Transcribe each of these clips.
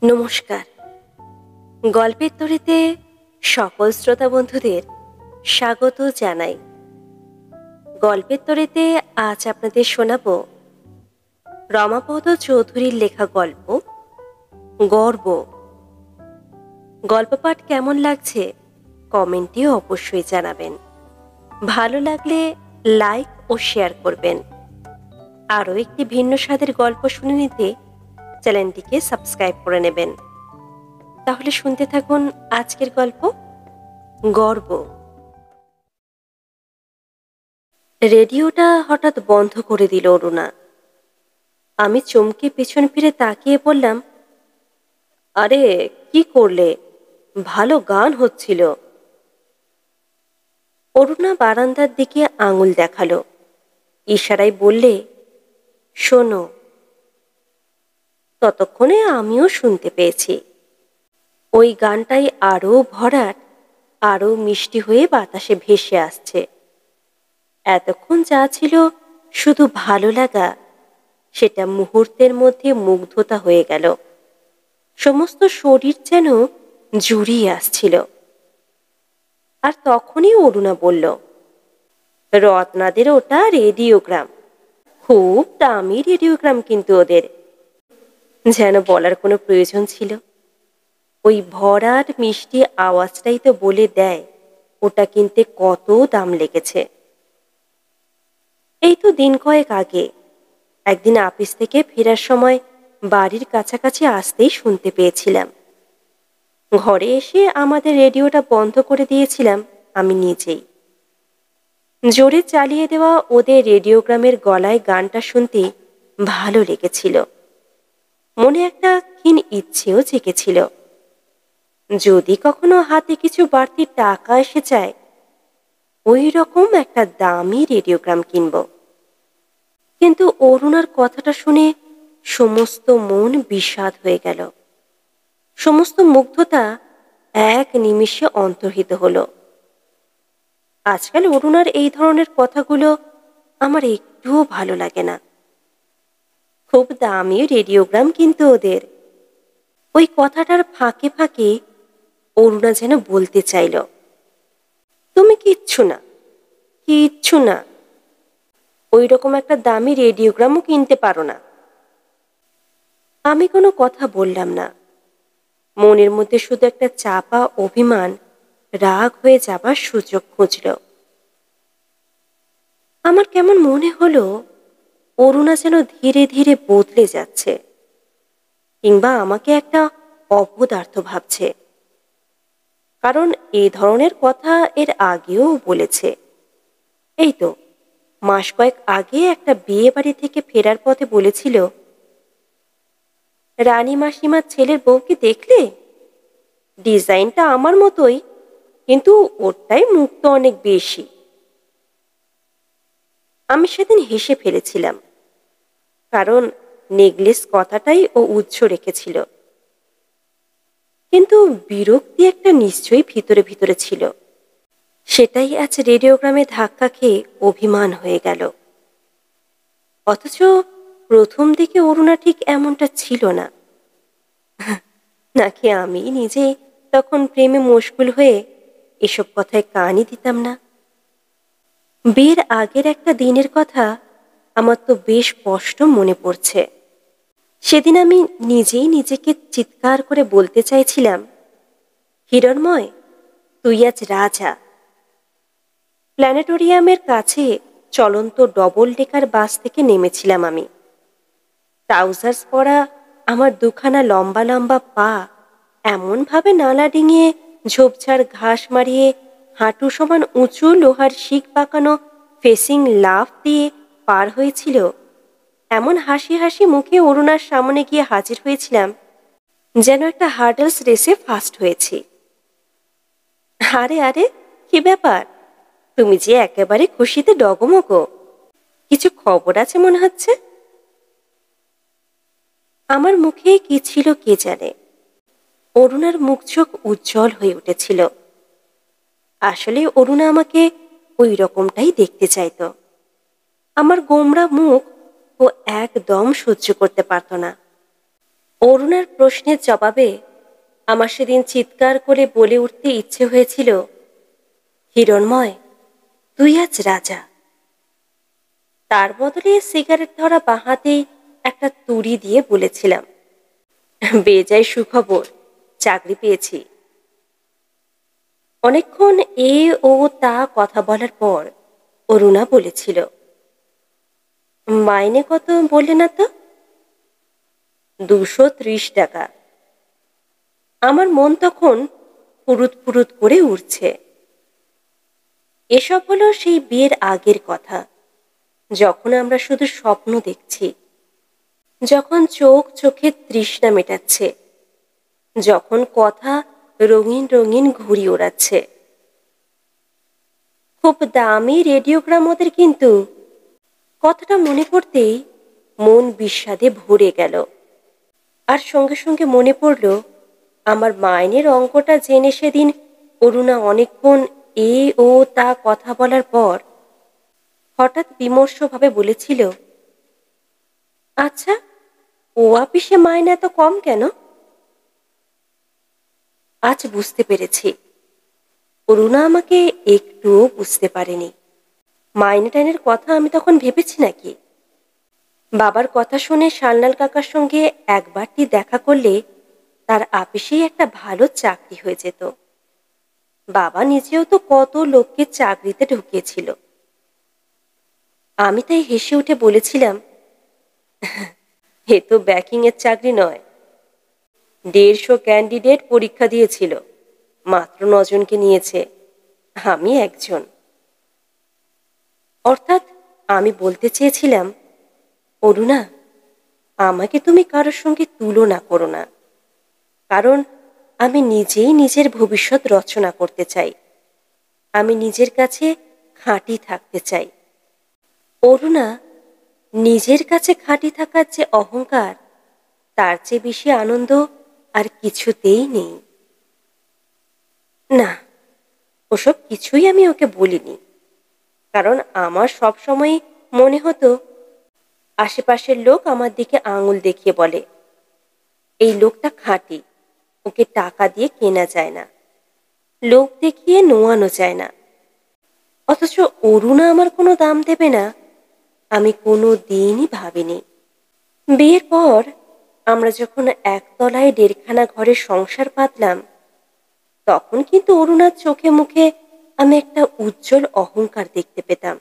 নমস্কার। গল্পের তরীতে সকল শ্রোতা বন্ধুদের স্বাগত জানাই। গল্পের তরীতে আজ আপনাদের শোনাব রমাপদ চৌধুরীর লেখা গল্প গর্ব। গল্প পাঠ কেমন লাগছে কমেন্টে অবশ্যই জানাবেন। ভালো লাগলে লাইক ও শেয়ার করবেন। আরও একটি ভিন্ন স্বাদের গল্প শুনে নিতে চ্যানেলটিকে সাবস্ক্রাইব করে নেবেন। তাহলে শুনতে থাকুন আজকের গল্প গর্ব। রেডিওটা হঠাৎ বন্ধ করে দিল অরুণা। আমি চমকে পেছন ফিরে তাকিয়ে বললাম, আরে কি করলে? ভালো গান হচ্ছিল। অরুণা বারান্দার দিকে আঙুল দেখালো, ইশারায় বললে, শোনো। ততক্ষণে আমিও শুনতে পেয়েছি। ওই গানটাই আরো ভরাট, আরো মিষ্টি হয়ে বাতাসে ভেসে আসছে। এতক্ষণ যা ছিল শুধু ভালো লাগা, সেটা মুহূর্তের মধ্যে মুগ্ধতা হয়ে গেল। সমস্ত শরীর যেন জুড়িয়ে আসছিল। আর তখনই অরুণা বলল, রত্নাদের ওটা রেডিওগ্রাম, খুব দামি রেডিওগ্রাম কিন্তু ওদের। যেন বলার কোনো প্রয়োজন ছিল। ওই ভরাট মিষ্টি আওয়াজটাই তো বলে দেয় ওটা কিনতে কত দাম লেগেছে। এই তো দিন কয়েক আগে একদিন অফিস থেকে ফেরার সময় বাড়ির কাছাকাছি আসতেই শুনতে পেয়েছিলাম। ঘরে এসে আমাদের রেডিওটা বন্ধ করে দিয়েছিলাম আমি নিজেই। জোরে চালিয়ে দেওয়া ওদের রেডিওগ্রামের গলায় গানটা শুনতে ভালো লেগেছিল। মনে একটা ক্ষীণ ইচ্ছেও জেগেছিল, যদি কখনো হাতে কিছু বাড়তি টাকা এসে যায় ওই রকম একটা দামি রেডিওগ্রাম কিনব। কিন্তু অরুণার কথাটা শুনে সমস্ত মন বিষাদ হয়ে গেল। সমস্ত মুগ্ধতা এক নিমিষে অন্তর্হিত হলো। আজকাল অরুণার এই ধরনের কথাগুলো আমার একটুও ভালো লাগে না। খুব দামি রেডিওগ্রাম কিন্তু ওদের। ওই কথাটার ফাঁকে ফাঁকে অরুণা যেন বলতে চাইল, তুমি কিচ্ছু না, কিচ্ছু না, ওই রকম একটা দামি রেডিওগ্রামও কিনতে পারো না। আমি কোনো কথা বললাম না। মনের মধ্যে শুধু একটা চাপা অভিমান রাগ হয়ে যাবার সুযোগ খুঁজল। আমার কেমন মনে হলো অরুণা যেন ধীরে ধীরে বদলে যাচ্ছে, কিংবা আমাকে একটা অপদার্থ ভাবছে। কারণ এই ধরনের কথা এর আগেও বলেছে। এই তো মাস কয়েক আগে একটা বিয়ে বাড়ি থেকে ফেরার পথে বলেছিল, রানী মাসিমার ছেলের বউকে দেখলে? ডিজাইনটা আমার মতোই, কিন্তু ওরটাই মুখটা অনেক বেশি। আমি সেদিন হেসে ফেলেছিলাম, কারণ নেকলেস কথাটাই ও উৎস রেখেছিল। কিন্তু বিরক্তি একটা নিশ্চয়ই ভিতরে ভিতরে ছিল। সেটাই আজ রেডিওগ্রামে ধাক্কা খেয়ে অভিমান হয়ে গেল। অথচ প্রথম দিকে অরুণা ঠিক এমনটা ছিল না। নাকি আমি নিজে তখন প্রেমে মশগুল হয়ে এসব কথায় কানই দিতাম না। বিয়ের আগের একটা দিনের কথা আমার তো বেশ স্পষ্ট মনে পড়ছে। সেদিন আমি নিজেই নিজেকে চিৎকার করে বলতে চাইছিলাম, হিরণময়, তুই আজ রাজা। প্ল্যানেটোরিয়ামের কাছে চলন্ত ডবল ডেকার বাস থেকে নেমেছিলাম আমি। ট্রাউজার্স পরা আমার দুখানা লম্বা লম্বা পা এমনভাবে নালা ডিঙিয়ে ঝোপঝাড় ঘাস মারিয়ে হাঁটু সমান উঁচু লোহার শিক পাকানো ফেসিং লাফ দিয়ে পার হয়েছিল, এমন হাসি হাসি মুখে অরুণার সামনে গিয়ে হাজির হয়েছিলাম যেন একটা হার্ডলস রেসে ফার্স্ট হয়েছি। আরে আরে, কি ব্যাপার? তুমি যে একেবারে খুশিতে ডগমগো। কিছু খবর আছে মনে হচ্ছে। আমার মুখে কি ছিল কে জানে। অরুণার মুখ চোখ উজ্জ্বল হয়ে উঠেছিল। আসলে অরুণা আমাকে ওই রকমটাই দেখতে চাইত। আমার গোমড়া মুখ ও একদম সহ্য করতে পারত না। অরুণার প্রশ্নের জবাবে আমার সেদিন চিৎকার করে বলে উঠতে ইচ্ছে হয়েছিল, হিরণময়, তুই আজ রাজা। তার বদলে সিগারেট ধরা বাঁ হাতেই একটা তুড়ি দিয়ে বলেছিলাম, বেজায় সুখবর, চাকরি পেয়েছি। অনেকক্ষণ এ ও তা কথা বলার পর অরুণা বলেছিল, মাইনে কত বললে না তো? 230 টাকা। আমার মন তখন ফুরুত ফুরুত করে উঠছে। এসব হলো সেই বিয়ের আগের কথা, যখন আমরা শুধু স্বপ্ন দেখছি, যখন চোখ চোখে তৃষ্ণা মেটাচ্ছে, যখন কথা রঙিন রঙিন ঘুড়ি ওড়াচ্ছে। খুব দামি রেডিওগ্রাম ওদের, কিন্তু কথাটা মনে পড়তেই মন বিষাদে ভরে গেল। আর সঙ্গে সঙ্গে মনে পড়ল আমার মাইনের অঙ্কটা জেনে সেদিন অরুণা অনেকক্ষণ এ ও তা কথা বলার পর হঠাৎ বিমর্ষভাবে বলেছিল, আচ্ছা, ও আপিসে মাইনে এত কম কেন? আজ বুঝতে পেরেছি, অরুণা আমাকে একটুও বুঝতে পারেনি। মাইনে টাইনের কথা আমি তখন ভেবেছি নাকি? বাবার কথা শুনে শালনাল কাকার সঙ্গে একবারটি দেখা করলে তার আপিসেই একটা ভালো চাকরি হয়ে যেত। বাবা নিজেও তো কত লোককে চাকরিতে ঢুকিয়েছিল। আমি তাই হেসে উঠে বলেছিলাম, এ তো ব্যাকিং এর চাকরি নয়। 150 ক্যান্ডিডেট পরীক্ষা দিয়েছিল, মাত্র 9 জনকে নিয়েছে, আমি একজন। অর্থাৎ আমি বলতে চেয়েছিলাম, অরুণা, আমাকে তুমি কারোর সঙ্গে তুলনা করো না, কারণ আমি নিজেই নিজের ভবিষ্যৎ রচনা করতে চাই। আমি নিজের কাছে খাঁটি থাকতে চাই। অরুণা, নিজের কাছে খাঁটি থাকার যে অহংকার, তার চেয়ে বেশি আনন্দ আর কিছুতেই নেই। না, ওসব কিছুই আমি ওকে বলিনি, কারণ আমার সবসময় মনে হতো আশেপাশের লোক আমার দিকে আঙুল দেখিয়ে বলে, এই লোকটা খাঁটি, ওকে টাকা দিয়ে কেনা যায় না, লোক দেখিয়ে নোয়ানো যায় না। অথচ অরুণা আমার কোনো দাম দেবে না, আমি কোনো দিনই ভাবিনি। বিয়ের পর আমরা যখন একতলায় 1.5খানা ঘরে সংসার পাতলাম, তখন কিন্তু অরুণার চোখে মুখে আমি একটা উজ্জ্বল অহংকার দেখতে পেতাম।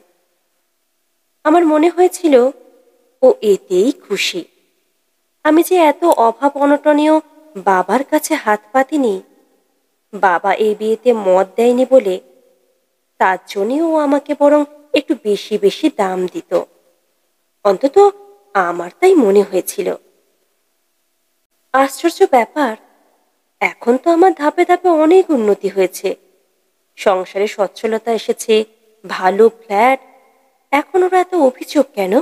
আমার মনে হয়েছিল ও এতেই খুশি। আমি যে এত অভাব অনটনীয় বাবার কাছে হাত পাতিনি, বাবা এই বিয়েতে মত দেয়নি বলে, তার জন্যই ও আমাকে বরং একটু বেশি বেশি দাম দিত। অন্তত আমার তাই মনে হয়েছিল। আশ্চর্য ব্যাপার, এখন তো আমার ধাপে ধাপে অনেক উন্নতি হয়েছে, সংসারে সচ্ছলতা এসেছে, ভালো ফ্ল্যাট। এখন ওরা এত অভিযোগ কেন?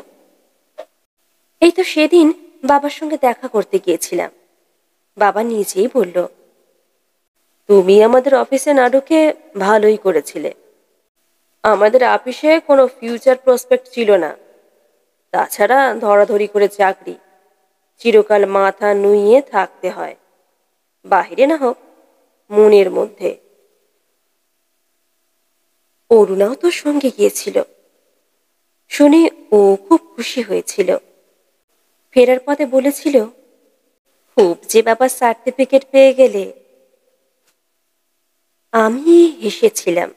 এই তো সেদিন বাবার সঙ্গে দেখা করতে গিয়েছিলাম। বাবা নিজেই বলল, তুমি আমাদের অফিসে না ঢুকে ভালোই করেছিলে। আমাদের অফিসে কোনো ফিউচার প্রসপেক্ট ছিল না, তাছাড়া ধরাধরি করে চাকরি, চিরকাল মাথা নুইয়ে থাকতে হয়, বাহিরে না হোক মনের মধ্যে। অরুণাও তোর সঙ্গে গিয়েছিল শুনে ও খুব খুশি হয়েছিল। ফেরার পথে বলেছিল, খুব যে বাবার সার্টিফিকেট পেয়ে গেলে। আমি হেসেছিলাম।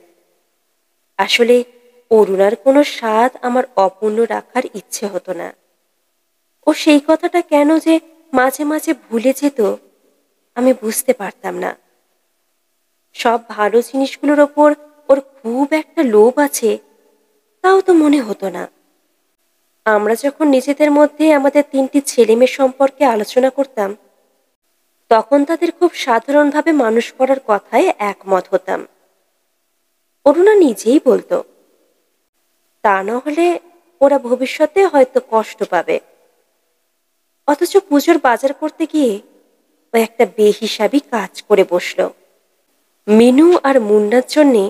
আসলে অরুণার কোনো স্বাদ আমার অপূর্ণ রাখার ইচ্ছে হতো না। ও সেই কথাটা কেন যে মাঝে মাঝে ভুলে যেত, আমি বুঝতে পারতাম না। সব ভালো জিনিসগুলোর ওপর ওর খুব একটা লোভ আছে, তাও তো মনে হতো না। আমরা যখন নিজেদের মধ্যে আমাদের 3টি ছেলেমেয়ে সম্পর্কে আলোচনা করতাম, তখন তাদের খুব সাধারণভাবে মানুষ করার কথায় একমত হতাম। অরুণা নিজেই বলতো, তা না হলে ওরা ভবিষ্যতে হয়তো কষ্ট পাবে। অথচ পুজোর বাজার করতে গিয়ে ও একটা বেহিসাবি কাজ করে বসলো। মিনু আর মুন্নার জন্যে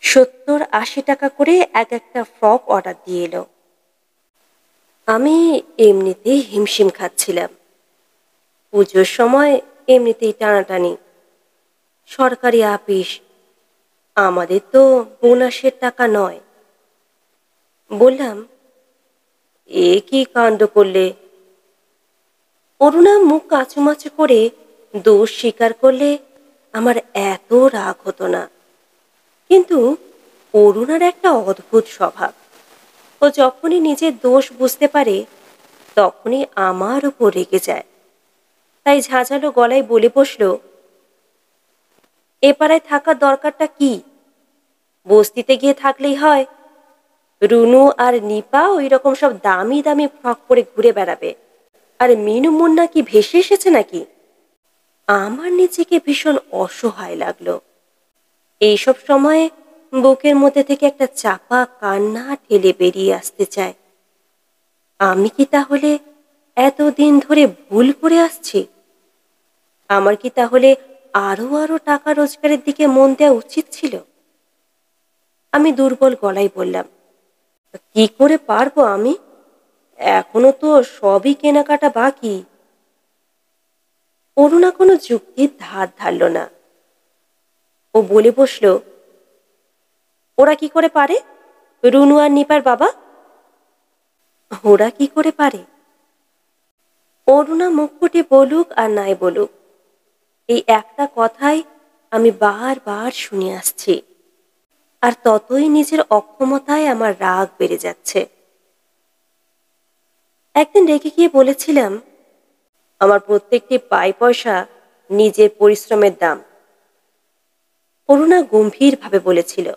70-80 টাকা করে এক একটা ফ্রক অর্ডার দিয়ে এলো। আমি এমনিতেই হিমশিম খাচ্ছিলাম। পুজোর সময় এমনিতেই টানাটানি, সরকারি আপিস, আমাদের তো বোনাসের টাকা নয়। বললাম, এ কি কাণ্ড করলে? অরুণা মুখ কাচুমাচু করে দোষ স্বীকার করলে আমার এত রাগ হতো না, কিন্তু অরুণার একটা অদ্ভুত স্বভাব। ও যখনই নিজের দোষ বুঝতে পারে তখনই আমার উপর রেগে যায়। তাই ঝাঁঝালো গলায় বলে বসল, এ পাড়ায় থাকার দরকারটা কি? বস্তিতে গিয়ে থাকলেই হয়। রুনু আর নিপা ওই রকম সব দামি দামি ফ্রক পরে ঘুরে বেড়াবে, আর মিনু মুন্না কি ভেসে এসেছে নাকি? আমার নিজেকে ভীষণ অসহায় লাগলো। এইসব সময়ে বুকের মধ্যে থেকে একটা চাপা কান্না ঠেলে বেরিয়ে আসতে চায়। আমি কি তাহলে এতদিন ধরে ভুল করে আসছি? আমার কি তাহলে আরো আরো টাকা রোজগারের দিকে মন দেওয়া উচিত ছিল? আমি দুর্বল গলায় বললাম, কি করে পারবো আমি? এখনো তো সবই কেনাকাটা বাকি। অরুণা কোনো যুক্তির ধার ধারল না। ও বলে বসল, ওরা কি করে পারে? রুনু আর নিপার বাবা। ওরা কি করে পারে? অরুণা মুখ ফুটে বলুক আর নাই বলুক, এই একটা কথাই আমি বারবার শুনে আসছি, আর ততই নিজের অক্ষমতায় আমার রাগ বেড়ে যাচ্ছে। একদিন রেগে গিয়ে বলেছিলাম, আমার প্রত্যেকটি পাই পয়সা নিজের পরিশ্রমের দাম। অরুণা গম্ভীরভাবে বলেছিল,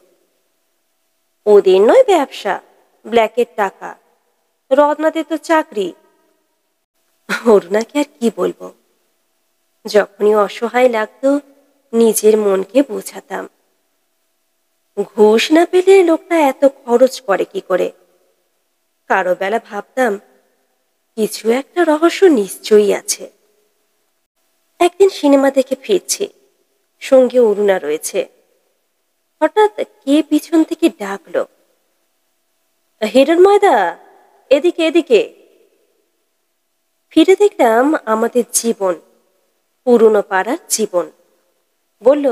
ওদের নয় ব্যবসা, ব্ল্যাকের টাকা, রত্নাদের তো চাকরি। অরুণাকে আর কি বলবো? যখনই অসহায় লাগতো নিজের মনকে বোঝাতাম, ঘুষ না পেলে লোকটা এত খরচ করে কি করে। কারো বেলা ভাবতাম কিছু একটা রহস্য নিশ্চয়ই আছে। একদিন সিনেমা দেখে ফিরছি, সঙ্গে অরুণা রয়েছে। হঠাৎ কে পিছন থেকে ডাকলো, হিরণ ময়দা, এদিকে এদিকে। ফিরে দেখলাম আমাদের জীবন, পুরনো পাড়ার জীবন। বলল,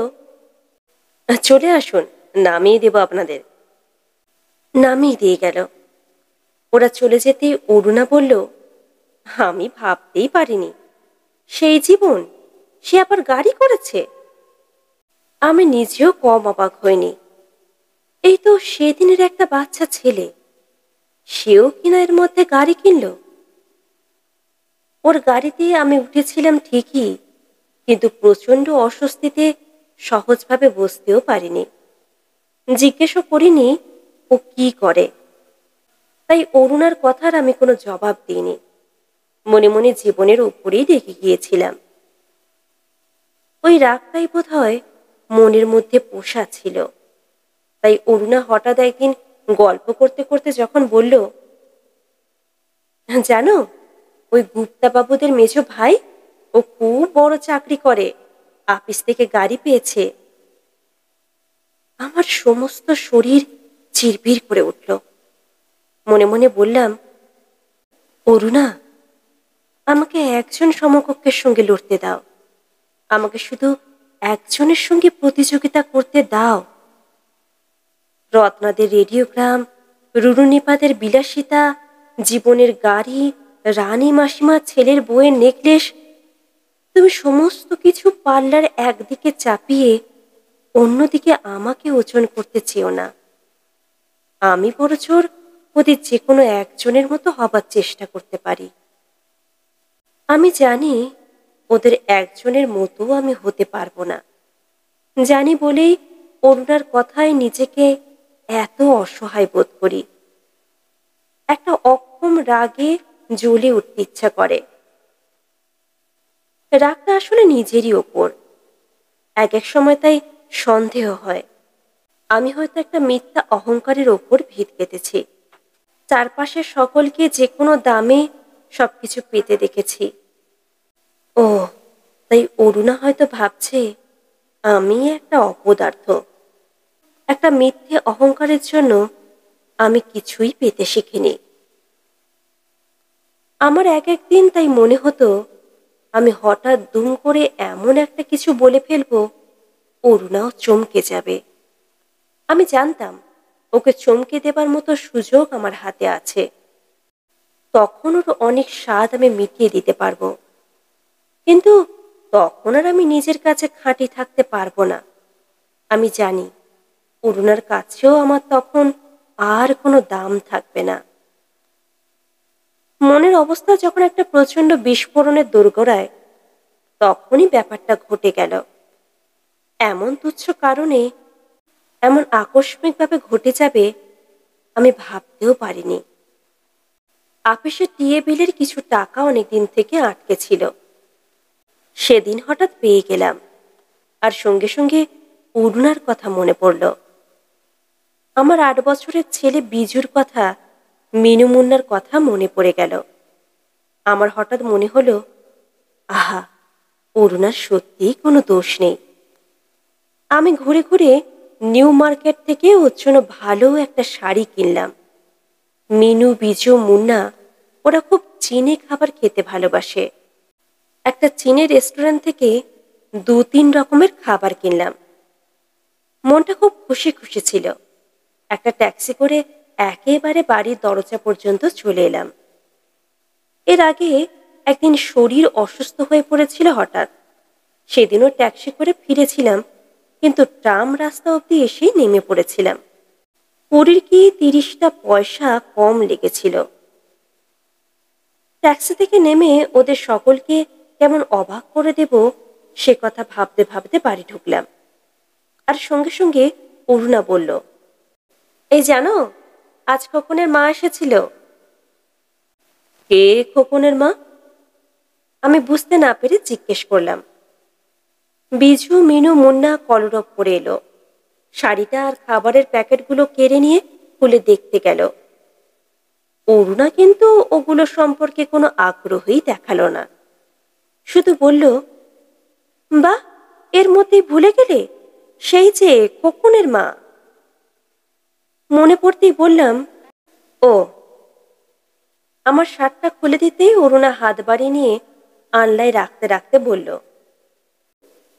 চলে আসুন, নামিয়ে দেব আপনাদের। নামিয়ে দিয়ে গেল। ওরা চলে যেতে অরুণা বলল, আমি ভাবতেই পারিনি সেই জীবন, সে আবার গাড়ি করেছে। আমি নিজেও কম অবাক হইনি। এই তো সেদিনের একটা বাচ্চা ছেলে, সেও কিনা এর মধ্যে গাড়ি কিনল। ওর গাড়িতে আমি উঠেছিলাম ঠিকই, কিন্তু প্রচন্ড অস্বস্তিতে সহজভাবে বসতেও পারিনি। জিজ্ঞেসও করিনি ও কি করে। তাই অরুণার কথার আমি কোনো জবাব দিইনি। মনে মনে জীবনের উপরেই রেগে গিয়েছিলাম। ওই রাগটাই বোধ হয় মনের মধ্যে পোষা ছিল। তাই অরুণা হঠাৎ একদিন গল্প করতে করতে যখন বলল, জানো, ওই গুপ্তা বাবুদের মেজো ভাই, ও খুব বড় চাকরি করে, আপিস থেকে গাড়ি পেয়েছে। আমার সমস্ত শরীর চিরবির করে উঠল। মনে মনে বললাম, অরুণা, আমাকে একজন সমকক্ষের সঙ্গে লড়তে দাও, আমাকে শুধু একজনের সঙ্গে প্রতিযোগিতা করতে দাও। রত্নাদের রেডিওগ্রাম, রুরুনিপাদের বিলাসিতা, জীবনের গাড়ি, রানী মাসিমার ছেলের বউয়ের নেকলেস, তুমি সমস্ত কিছু পাল্লার একদিকে চাপিয়ে অন্যদিকে আমাকে ওজন করতে চেও না। আমি বড়জোর ওদের যে কোনো একজনের মতো হবার চেষ্টা করতে পারি। আমি জানি ওদের একজনের মতো আমি হতে পারবো না। জানি বলেই অরুণার কথায় নিজেকে এত অসহায় বোধ করি। একটা অক্ষম রাগে জ্বলে উঠতে ইচ্ছা করে। রাগটা আসলে নিজেরই ওপর। এক এক সময় তাই সন্দেহ হয় আমি হয়তো একটা মিথ্যা অহংকারের ওপর ভিত পেতেছি। চারপাশের সকলকে যে কোনো দামে সবকিছু পেতে দেখেছি। ও, তাই অরুণা হয়তো ভাবছে আমি একটা অপদার্থ। একটা মিথ্যে অহংকারের জন্য আমি কিছুই পেতে শিখিনি। আমার এক একদিন তাই মনে হতো আমি হঠাৎ দুম করে এমন একটা কিছু বলে ফেলবো, অরুণাও চমকে যাবে। আমি জানতাম ওকে চমকে দেবার মতো সুযোগ আমার হাতে আছে। তখন ওর অনেক স্বাদ আমি মিটিয়ে দিতে পারবো। কিন্তু তখন আর আমি নিজের কাছে খাঁটি থাকতে পারবো না। আমি জানি অরুণার কাছেও আমার তখন আর কোনো দাম থাকবে না। মনের অবস্থা যখন একটা প্রচন্ড বিস্ফোরণের দোরগোড়ায়, তখনই ব্যাপারটা ঘটে গেল। এমন তুচ্ছ কারণে এমন আকস্মিকভাবে ঘটে যাবে আমি ভাবতেও পারিনি। আপিসের টিএ বিলের কিছু টাকা অনেকদিন থেকে আটকে ছিল, সেদিন হঠাৎ পেয়ে গেলাম। আর সঙ্গে সঙ্গে অরুণার কথা মনে পড়ল। আমার ৮ বছরের ছেলে বিজুর কথা, মিনু মুন্নার কথা মনে পড়ে গেল। আমার হঠাৎ মনে হলো, আহা, অরুণার সত্যিই কোনো দোষ নেই। আমি ঘুরে ঘুরে নিউ মার্কেট থেকে ওর জন্য ভালো একটা শাড়ি কিনলাম। মিনু, বিজু, মুন্না ওরা খুব চীনে খাবার খেতে ভালোবাসে। একটা চীনে রেস্টুরেন্ট থেকে ২-৩ রকমের খাবার কিনলাম। মনটা খুব খুশি খুশি ছিল। একটা ট্যাক্সি করে একেবারে বাড়ির দরজা পর্যন্ত চলে এলাম। এর আগে একদিন শরীর অসুস্থ হয়ে পড়েছিল হঠাৎ। সেদিনও ট্যাক্সি করে ফিরেছিলাম, কিন্তু ট্রাম রাস্তা অবধি এসেই নেমে পড়েছিলাম। পুরীর কি ৩০টা পয়সা কম লেগেছিল। ট্যাক্সি থেকে নেমে ওদের সকলকে কেমন অবাক করে দেব সে কথা ভাবতে ভাবতে বাড়ি ঢুকলাম। আর সঙ্গে সঙ্গে অরুণা বলল, এই জানো, আজ খোকনের মা এসেছিল। কে খোকনের মা? আমি বুঝতে না পেরে জিজ্ঞেস করলাম। বিজু, মিনু, মুন্না কলরব করে এলো। শাড়িটা আর খাবারের প্যাকেটগুলো কেড়ে নিয়ে খুলে দেখতে গেল। অরুণা কিন্তু ওগুলো সম্পর্কে কোনো আগ্রহই দেখালো না। শুধু বলল, বাহ, এর মধ্যেই ভুলে গেলে, সেই যে খোকনের মা। মনে পড়তেই বললাম, ও। আমার শার্টটা খুলে দিতেই অরুণা হাত বাড়িয়ে নিয়ে আনলায় রাখতে রাখতে বলল,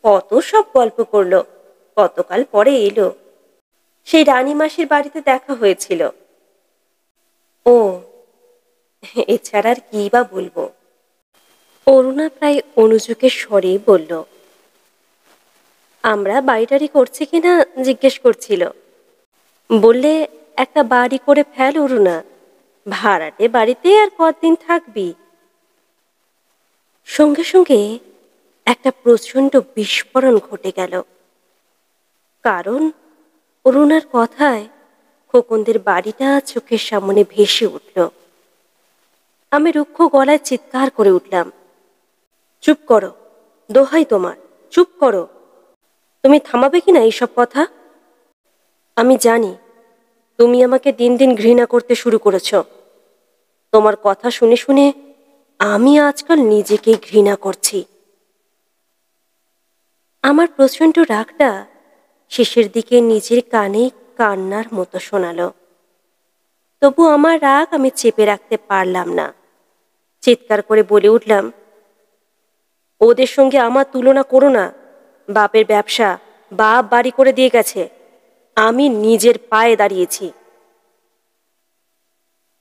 কত সব গল্প করলো, কতকাল পরে এলো। সেই রানী মাসির বাড়িতে দেখা হয়েছিল। ও, এছাড়া আর কি বা বলবো। অরুণা প্রায় অনুযোগের স্বরে বলল, আমরা বাড়ি করছি কিনা জিজ্ঞেস করছিল। বললে, একটা বাড়ি করে ফেল অরুণা, ভাড়াটে বাড়িতে আর কতদিন থাকবি। সঙ্গে সঙ্গে একটা প্রচন্ড বিস্ফোরণ ঘটে গেল। কারণ অরুণার কথায় খোকনদের বাড়িটা চোখের সামনে ভেসে উঠল। আমি রুক্ষ গলায় চিৎকার করে উঠলাম, চুপ করো, দোহাই তোমার, চুপ করো। তুমি থামাবে কিনা এইসব কথা? আমি জানি তুমি আমাকে দিন দিন ঘৃণা করতে শুরু করেছ। তোমার কথা শুনে শুনে আমি আজকাল নিজেকেই ঘৃণা করছি। আমার প্রচন্ড রাগটা শেষের দিকে নিজের কানে কান্নার মতো শোনালো। তবু আমার রাগ আমি চেপে রাখতে পারলাম না। চিৎকার করে বলে উঠলাম, ওদের সঙ্গে আমার তুলনা করো না। বাপের ব্যবসা বাপ বাড়ি করে দিয়ে গেছে, আমি নিজের পায়ে দাঁড়িয়েছি।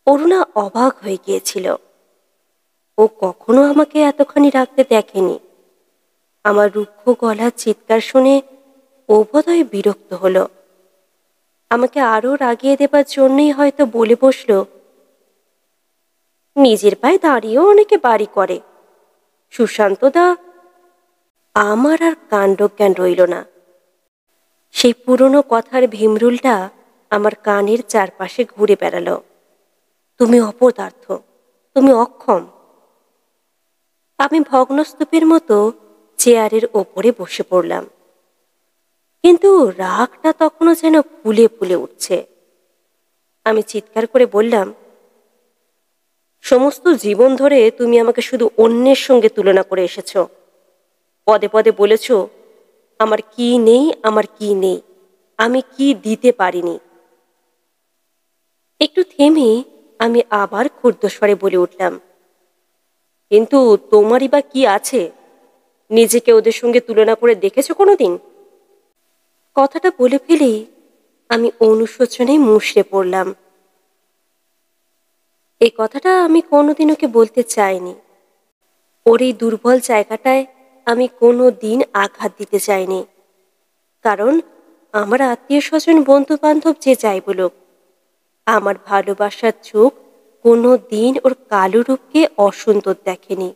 অরুণা অবাক হয়ে গিয়েছিল। ও কখনো আমাকে এতখানি রাখতে দেখেনি। আমার রুক্ষ গলার চিৎকার শুনে ও বোধহয় বিরক্ত হলো। আমাকে আরো রাগিয়ে দেবার জন্যই হয়তো বলে বসল, নিজের পায়ে দাঁড়িয়েও অনেকে বাড়ি করে, সুশান্তদা। আমার আর কাণ্ডজ্ঞান রইল না। সেই পুরনো কথার ভীমরুলটা আমার কানের চারপাশে ঘুরে বেড়ালো। তুমি অপদার্থ, তুমি অক্ষম। আমি ভগ্নস্তূপের মতো চেয়ারের ওপরে বসে পড়লাম, কিন্তু রাগটা তখনও যেন ফুলে ফুলে উঠছে। আমি চিৎকার করে বললাম, সমস্ত জীবন ধরে তুমি আমাকে শুধু অন্যের সঙ্গে তুলনা করে এসেছ। পদে পদে বলেছ আমার কি নেই, আমার কি নেই, আমি কি দিতে পারিনি। একটু থেমে আমি আবার ক্ষুব্ধ স্বরে বলে উঠলাম, কিন্তু তোমারই বা কি আছে? নিজেকে ওদের সঙ্গে তুলনা করে দেখেছো কোনোদিন? কথাটা বলে ফেলেই আমি অনুশোচনায় মুষড়ে পড়লাম। এই কথাটা আমি কোনোদিন ওকে বলতে চাইনি। ওর এই দুর্বল জায়গাটায় আমি কোনো দিন আঘাত দিতে চাইনি। কারণ আমার আত্মীয় স্বজন বন্ধু বান্ধব যে যাই বলুক, আমার ভালোবাসার চোখ কোনো দিন ওর কালো রূপকে অসুন্দর দেখেনি।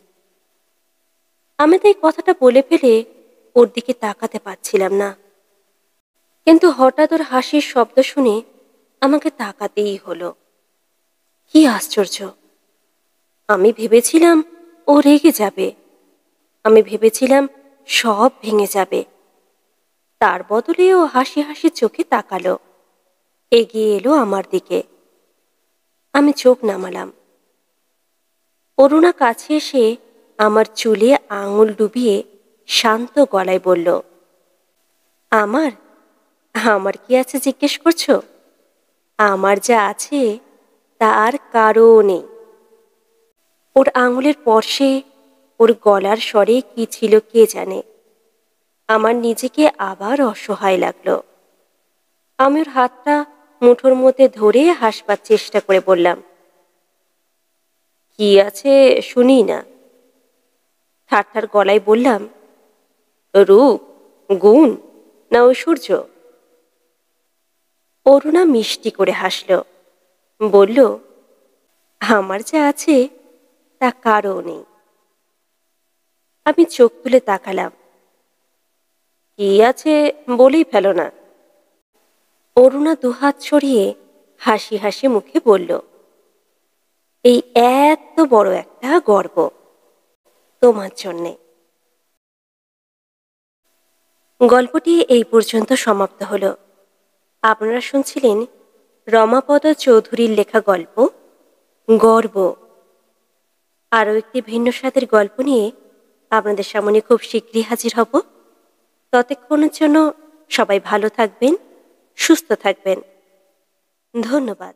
আমি তাই কথাটা বলে ফেলে ওর দিকে তাকাতে পারছিলাম না। কিন্তু হঠাৎ ওর হাসির শব্দ শুনে আমাকে তাকাতেই হলো। কি আশ্চর্য! আমি ভেবেছিলাম ও রেগে যাবে। আমি ভেবেছিলাম সব ভেঙে যাবে। তার বদলে ও হাসি হাসি চোখে তাকালো, এগিয়ে এলো আমার দিকে। আমি চোখ নামালাম। অরুণা কাছে এসে আমার চুলে আঙুল ডুবিয়ে শান্ত গলায় বলল, আমার আমার কি আছে জিজ্ঞেস করছো? আমার যা আছে তা আর কারও নেই। ওর আঙুলের স্পর্শে, ওর গলার স্বরে কি ছিল কে জানে। আমার নিজেকে আবার অসহায় লাগলো। আমি ওর হাতটা মুঠোর মধ্যে ধরে হাসবার চেষ্টা করে বললাম, কি আছে শুনি না। থারথার গলায় বললাম, রূপ, গুণ, না ঐশ্বর্য? অরুণা মিষ্টি করে হাসল, বলল, আমার যা আছে তা কারও নেই। আমি চোখ তুলে তাকালাম। কি আছে বলেই ফেলো না। অরুণা দুহাত ছড়িয়ে হাসি হাসি মুখে বলল, এই এত বড় একটা গর্ব তোমার জন্যে। গল্পটি এই পর্যন্ত সমাপ্ত হলো। আপনারা শুনছিলেন রমাপদ চৌধুরীর লেখা গল্প গর্ব। আরও একটি ভিন্ন স্বাদের গল্প নিয়ে আপনাদের সামনে খুব শীঘ্রই হাজির হব। ততক্ষণের জন্য সবাই ভালো থাকবেন, সুস্থ থাকবেন। ধন্যবাদ।